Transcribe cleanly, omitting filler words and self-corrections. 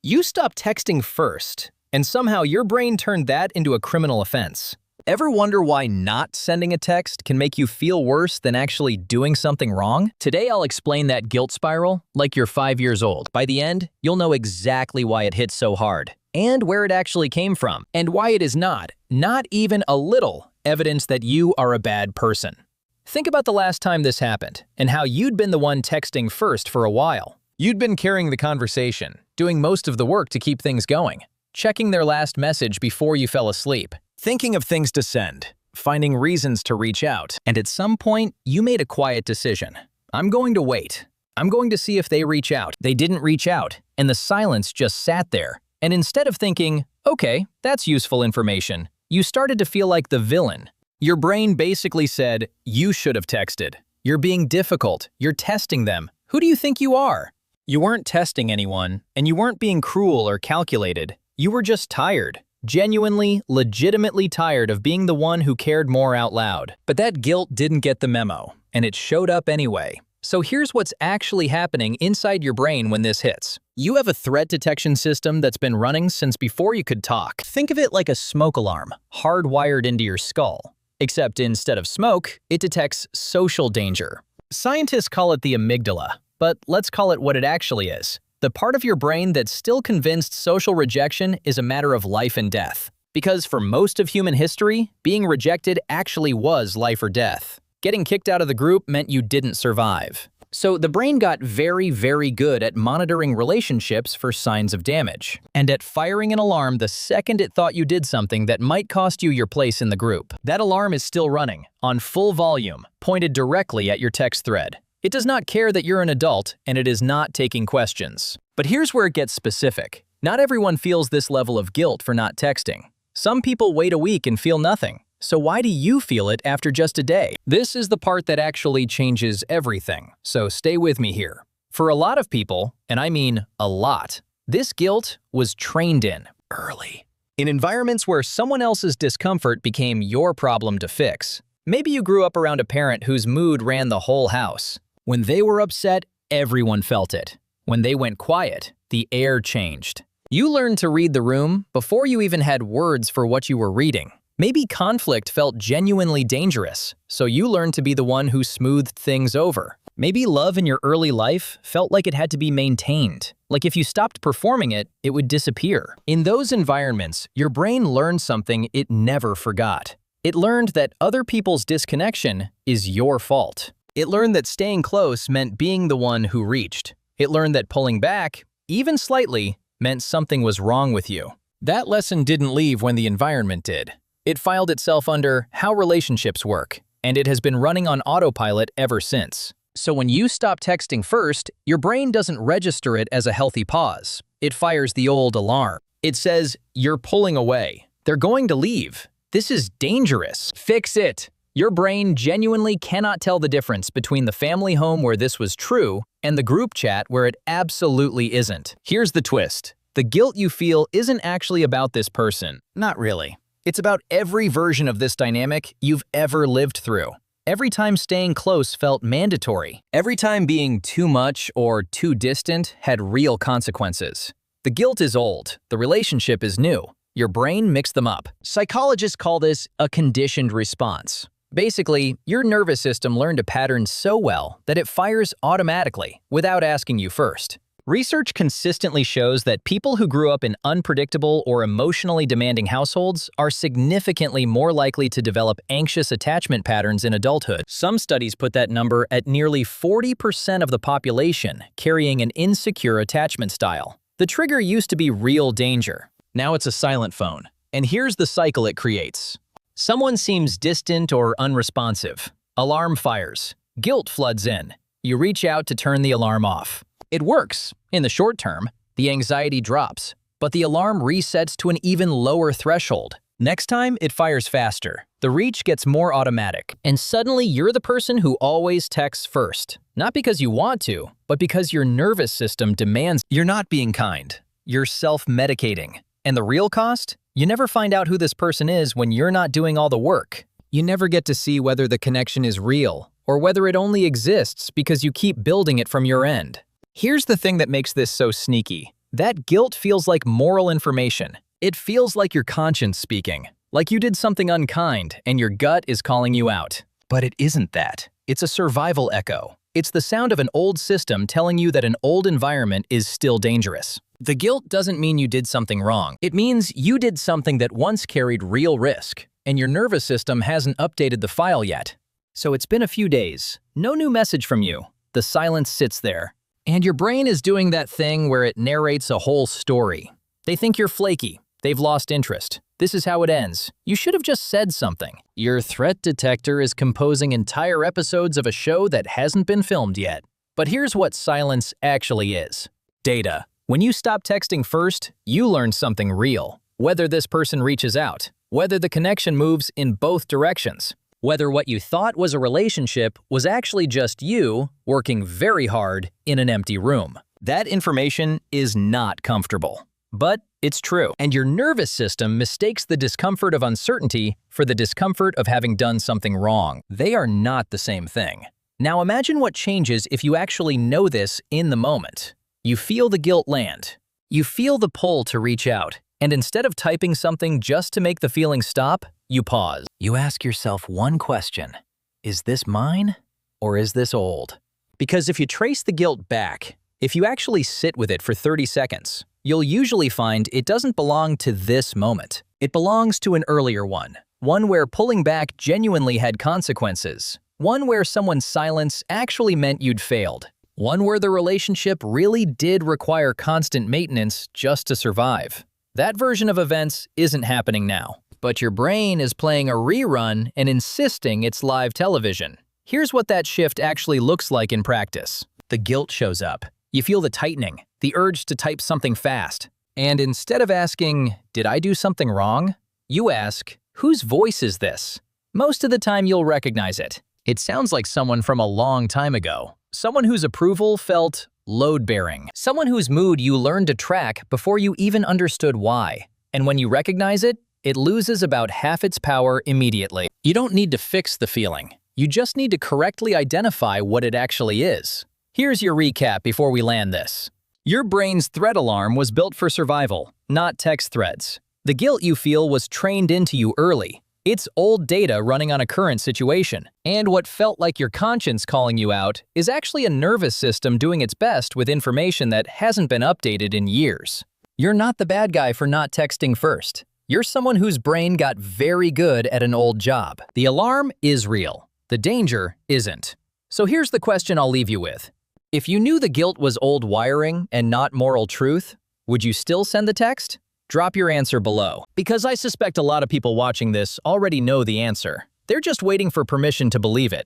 You stopped texting first, and somehow your brain turned that into a criminal offense. Ever wonder why not sending a text can make you feel worse than actually doing something wrong? Today I'll explain that guilt spiral like you're 5 years old. By the end, you'll know exactly why it hit so hard, and where it actually came from, and why it is not even a little, evidence that you are a bad person. Think about the last time this happened, and how you'd been the one texting first for a while. You'd been carrying the conversation, doing most of the work to keep things going, checking their last message before you fell asleep, thinking of things to send, finding reasons to reach out, and at some point, you made a quiet decision. I'm going to wait. I'm going to see if they reach out. They didn't reach out, and the silence just sat there. And instead of thinking, okay, that's useful information, you started to feel like the villain. Your brain basically said, you should have texted. You're being difficult. You're testing them. Who do you think you are? You weren't testing anyone, and you weren't being cruel or calculated. You were just tired. Genuinely, legitimately tired of being the one who cared more out loud. But that guilt didn't get the memo, and it showed up anyway. So here's what's actually happening inside your brain when this hits. You have a threat detection system that's been running since before you could talk. Think of it like a smoke alarm, hardwired into your skull. Except instead of smoke, it detects social danger. Scientists call it the amygdala, but let's call it what it actually is. The part of your brain that's still convinced social rejection is a matter of life and death. Because for most of human history, being rejected actually was life or death. Getting kicked out of the group meant you didn't survive. So the brain got very, very good at monitoring relationships for signs of damage, and at firing an alarm the second it thought you did something that might cost you your place in the group. That alarm is still running, on full volume, pointed directly at your text thread. It does not care that you're an adult, and it is not taking questions. But here's where it gets specific. Not everyone feels this level of guilt for not texting. Some people wait a week and feel nothing. So why do you feel it after just a day? This is the part that actually changes everything, so stay with me here. For a lot of people, and I mean a lot, this guilt was trained in early. In environments where someone else's discomfort became your problem to fix. Maybe you grew up around a parent whose mood ran the whole house. When they were upset, everyone felt it. When they went quiet, the air changed. You learned to read the room before you even had words for what you were reading. Maybe conflict felt genuinely dangerous, so you learned to be the one who smoothed things over. Maybe love in your early life felt like it had to be maintained. Like if you stopped performing it, it would disappear. In those environments, your brain learned something it never forgot. It learned that other people's disconnection is your fault. It learned that staying close meant being the one who reached. It learned that pulling back, even slightly, meant something was wrong with you. That lesson didn't leave when the environment did. It filed itself under how relationships work, and it has been running on autopilot ever since. So when you stop texting first, your brain doesn't register it as a healthy pause. It fires the old alarm. It says, you're pulling away. They're going to leave. This is dangerous. Fix it. Your brain genuinely cannot tell the difference between the family home where this was true and the group chat where it absolutely isn't. Here's the twist. The guilt you feel isn't actually about this person. Not really. It's about every version of this dynamic you've ever lived through. Every time staying close felt mandatory. Every time being too much or too distant had real consequences. The guilt is old. The relationship is new. Your brain mixed them up. Psychologists call this a conditioned response. Basically, your nervous system learned a pattern so well that it fires automatically without asking you first. Research consistently shows that people who grew up in unpredictable or emotionally demanding households are significantly more likely to develop anxious attachment patterns in adulthood. Some studies put that number at nearly 40% of the population carrying an insecure attachment style. The trigger used to be real danger. Now it's a silent phone. And here's the cycle it creates. Someone seems distant or unresponsive. Alarm fires. Guilt floods in. You reach out to turn the alarm off. It works. In the short term, the anxiety drops, but the alarm resets to an even lower threshold. Next time, it fires faster. The reach gets more automatic, and suddenly you're the person who always texts first. Not because you want to, but because your nervous system demands. You're not being kind. You're self-medicating. And the real cost? You never find out who this person is when you're not doing all the work. You never get to see whether the connection is real, or whether it only exists because you keep building it from your end. Here's the thing that makes this so sneaky. That guilt feels like moral information. It feels like your conscience speaking, like you did something unkind and your gut is calling you out. But it isn't that. It's a survival echo. It's the sound of an old system telling you that an old environment is still dangerous. The guilt doesn't mean you did something wrong. It means you did something that once carried real risk, and your nervous system hasn't updated the file yet. So it's been a few days. No new message from you. The silence sits there. And your brain is doing that thing where it narrates a whole story. They think you're flaky. They've lost interest. This is how it ends. You should have just said something. Your threat detector is composing entire episodes of a show that hasn't been filmed yet. But here's what silence actually is. Data. When you stop texting first, you learn something real. Whether this person reaches out, whether the connection moves in both directions, whether what you thought was a relationship was actually just you working very hard in an empty room. That information is not comfortable. But it's true. And your nervous system mistakes the discomfort of uncertainty for the discomfort of having done something wrong. They are not the same thing. Now imagine what changes if you actually know this in the moment. You feel the guilt land. You feel the pull to reach out. And instead of typing something just to make the feeling stop, you pause. You ask yourself one question. Is this mine or is this old? Because if you trace the guilt back, if you actually sit with it for 30 seconds, you'll usually find it doesn't belong to this moment. It belongs to an earlier one where pulling back genuinely had consequences, one where someone's silence actually meant you'd failed, one where the relationship really did require constant maintenance just to survive. That version of events isn't happening now, but your brain is playing a rerun and insisting it's live television. Here's what that shift actually looks like in practice. The guilt shows up. You feel the tightening, the urge to type something fast. And instead of asking, did I do something wrong? You ask, whose voice is this? Most of the time you'll recognize it. It sounds like someone from a long time ago. Someone whose approval felt load-bearing. Someone whose mood you learned to track before you even understood why. And when you recognize it, it loses about half its power immediately. You don't need to fix the feeling. You just need to correctly identify what it actually is. Here's your recap before we land this. Your brain's threat alarm was built for survival, not text threads. The guilt you feel was trained into you early. It's old data running on a current situation. And what felt like your conscience calling you out is actually a nervous system doing its best with information that hasn't been updated in years. You're not the bad guy for not texting first. You're someone whose brain got very good at an old job. The alarm is real. The danger isn't. So here's the question I'll leave you with. If you knew the guilt was old wiring and not moral truth, would you still send the text? Drop your answer below. Because I suspect a lot of people watching this already know the answer. They're just waiting for permission to believe it.